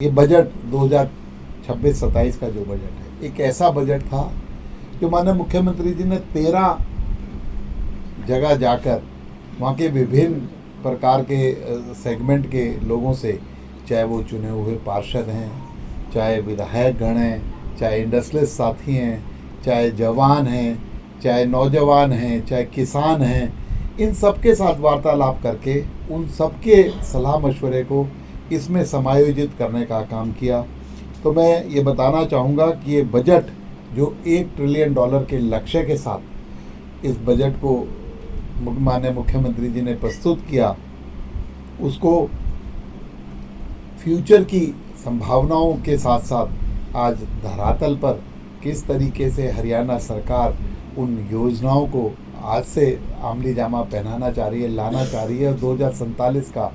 ये बजट 2026-27 का जो बजट है, एक ऐसा बजट था जो माननीय मुख्यमंत्री जी ने 13 जगह जाकर वहाँ के विभिन्न प्रकार के सेगमेंट के लोगों से, चाहे वो चुने हुए पार्षद हैं, चाहे विधायक गण हैं, चाहे इंडस्ट्रियलिस्ट साथी हैं, चाहे जवान हैं, चाहे नौजवान हैं, चाहे किसान हैं, इन सबके साथ वार्तालाप करके उन सबके सलाह मशवरे को इसमें समायोजित करने का काम किया। तो मैं ये बताना चाहूँगा कि ये बजट जो $1 ट्रिलियन के लक्ष्य के साथ इस बजट को माननीय मुख्यमंत्री जी ने प्रस्तुत किया, उसको फ्यूचर की संभावनाओं के साथ साथ आज धरातल पर किस तरीके से हरियाणा सरकार उन योजनाओं को आज से आमली जामा पहनाना चाह रही है, लाना चाह रही है। और 2047 का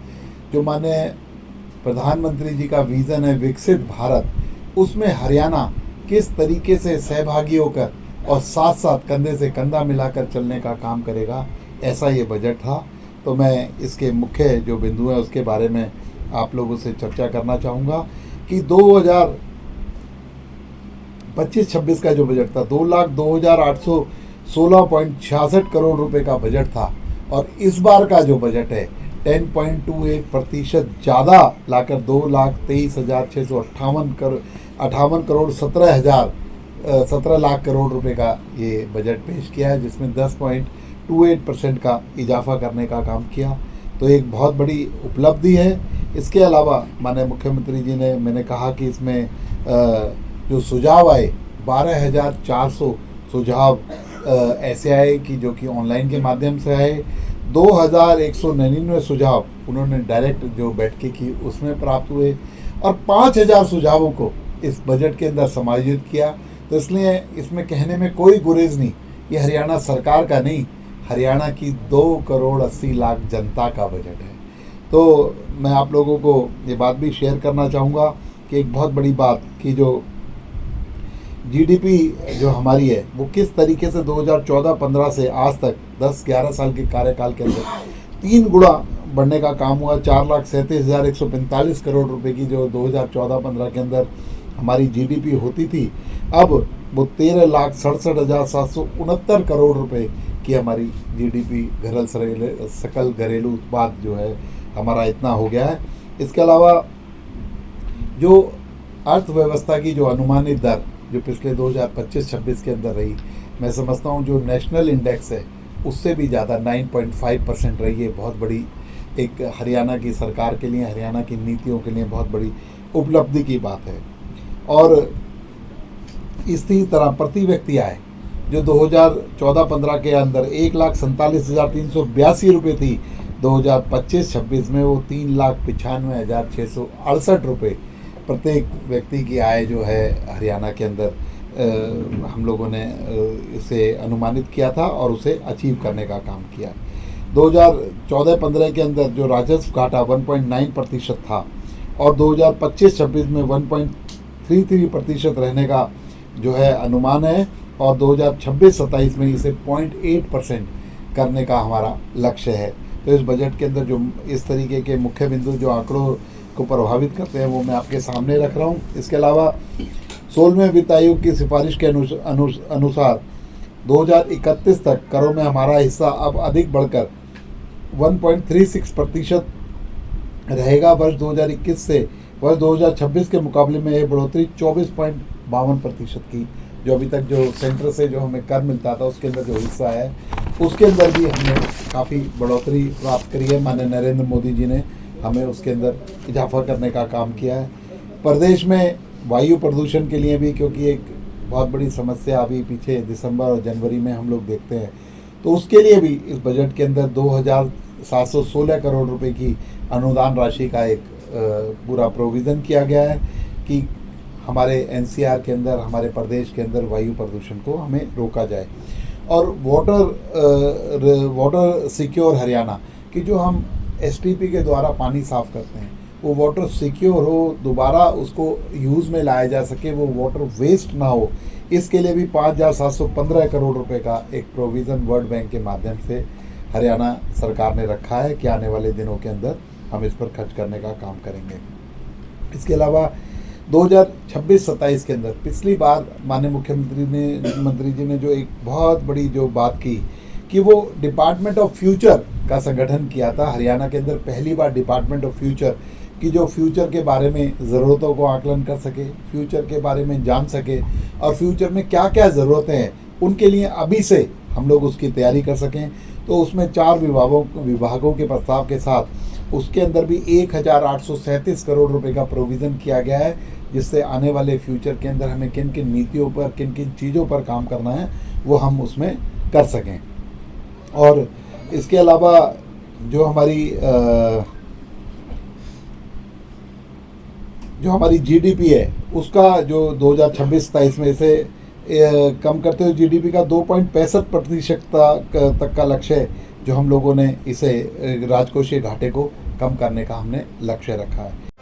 जो माननीय प्रधानमंत्री जी का विज़न है विकसित भारत, उसमें हरियाणा किस तरीके से सहभागी होकर और साथ साथ कंधे से कंधा मिलाकर चलने का काम करेगा, ऐसा ये बजट था। तो मैं इसके मुख्य जो बिंदु हैं उसके बारे में आप लोगों से चर्चा करना चाहूँगा कि 2025-26 का जो बजट था 2,02,816.66 करोड़ रुपए का बजट था, और इस बार का जो बजट है 10.28% ज़्यादा लाकर 2,23,658 17 लाख करोड़ रुपए का ये बजट पेश किया है, जिसमें 10.28% का इजाफा करने का काम किया। तो एक बहुत बड़ी उपलब्धि है। इसके अलावा माननीय मुख्यमंत्री जी ने, मैंने कहा कि इसमें जो सुझाव आए 12,400 सुझाव ऐसे आए कि जो कि ऑनलाइन के माध्यम से आए, 2,199 सुझाव उन्होंने डायरेक्ट जो बैठकें की उसमें प्राप्त हुए, और 5,000 सुझावों को इस बजट के अंदर समायोजित किया। तो इसलिए इसमें कहने में कोई गुरेज नहीं, ये हरियाणा सरकार का नहीं, हरियाणा की 2,80,00,000 जनता का बजट है। तो मैं आप लोगों को ये बात भी शेयर करना चाहूँगा कि एक बहुत बड़ी बात कि जो जीडीपी जो हमारी है वो किस तरीके से 2014-15 से आज तक 10-11 साल के कार्यकाल के अंदर 3 गुना बढ़ने का काम हुआ। 4,37,145 करोड़ रुपए की जो 2014-15 के अंदर हमारी जीडीपी होती थी, अब वो 13,67,769 करोड़ रुपए की हमारी जीडीपी सकल घरेलू उत्पाद जो है हमारा इतना हो गया है। इसके अलावा जो अर्थव्यवस्था की जो अनुमानित दर जो पिछले 2025-26 के अंदर रही, मैं समझता हूँ जो नेशनल इंडेक्स है उससे भी ज़्यादा 9.5% रही है। बहुत बड़ी एक हरियाणा की सरकार के लिए, हरियाणा की नीतियों के लिए बहुत बड़ी उपलब्धि की बात है। और इसी तरह प्रति व्यक्ति आय जो 2014-15 के अंदर 1,47,382 रुपये थी, 2025-26 में वो 3,95,668 रुपये प्रत्येक व्यक्ति की आय जो है हरियाणा के अंदर हम लोगों ने इसे अनुमानित किया था और उसे अचीव करने का काम किया। 2014-15 के अंदर जो राजस्व घाटा 1.9% था, और 2025-26 में 1.33% रहने का जो है अनुमान है, और 2026-27 में इसे 0.8% करने का हमारा लक्ष्य है। तो इस बजट के अंदर जो इस तरीके के मुख्य बिंदु जो आंकड़ों को प्रभावित करते हैं वो मैं आपके सामने रख रहा हूँ। इसके अलावा 16वें वित्त आयोग की सिफारिश के अनुसार 2031 तक करों में हमारा हिस्सा अब अधिक बढ़कर 1.36% रहेगा। वर्ष 2021 से वर्ष 2026 के मुकाबले में यह बढ़ोतरी 24.52% की, जो अभी तक जो सेंटर से जो हमें कर मिलता था उसके अंदर जो हिस्सा है उसके अंदर भी हमने काफ़ी बढ़ोतरी प्राप्त करी है। माननीय नरेंद्र मोदी जी ने हमें उसके अंदर इजाफा करने का काम किया है। प्रदेश में वायु प्रदूषण के लिए भी, क्योंकि एक बहुत बड़ी समस्या अभी पीछे दिसंबर और जनवरी में हम लोग देखते हैं, तो उसके लिए भी इस बजट के अंदर 2,716 करोड़ रुपए की अनुदान राशि का एक पूरा प्रोविज़न किया गया है कि हमारे एनसीआर के अंदर, हमारे प्रदेश के अंदर वायु प्रदूषण को हमें रोका जाए। और वाटर सिक्योर हरियाणा कि जो हम एसटीपी के द्वारा पानी साफ़ करते हैं वो वाटर सिक्योर हो, दोबारा उसको यूज़ में लाया जा सके, वो वाटर वेस्ट ना हो, इसके लिए भी 5,715 करोड़ रुपए का एक प्रोविज़न वर्ल्ड बैंक के माध्यम से हरियाणा सरकार ने रखा है कि आने वाले दिनों के अंदर हम इस पर खर्च करने का काम करेंगे। इसके अलावा 2026-27 के अंदर पिछली बार माननीय मंत्री जी ने जो एक बहुत बड़ी जो बात की कि वो डिपार्टमेंट ऑफ फ्यूचर का संगठन किया था हरियाणा के अंदर। पहली बार डिपार्टमेंट ऑफ फ्यूचर कि जो फ्यूचर के बारे में ज़रूरतों को आकलन कर सके, फ्यूचर के बारे में जान सके और फ्यूचर में क्या क्या ज़रूरतें हैं उनके लिए अभी से हम लोग उसकी तैयारी कर सकें। तो उसमें 4 विभागों के प्रस्ताव के साथ उसके अंदर भी 1837 करोड़ रुपए का प्रोविज़न किया गया है, जिससे आने वाले फ्यूचर के अंदर हमें किन किन नीतियों पर, किन किन चीज़ों पर काम करना है वो हम उसमें कर सकें। और इसके अलावा जो हमारी जीडीपी है उसका जो 2026-27 में इसे कम करते हुए जीडीपी का 2.65% तक का लक्ष्य है, जो हम लोगों ने इसे राजकोषीय घाटे को कम करने का हमने लक्ष्य रखा है।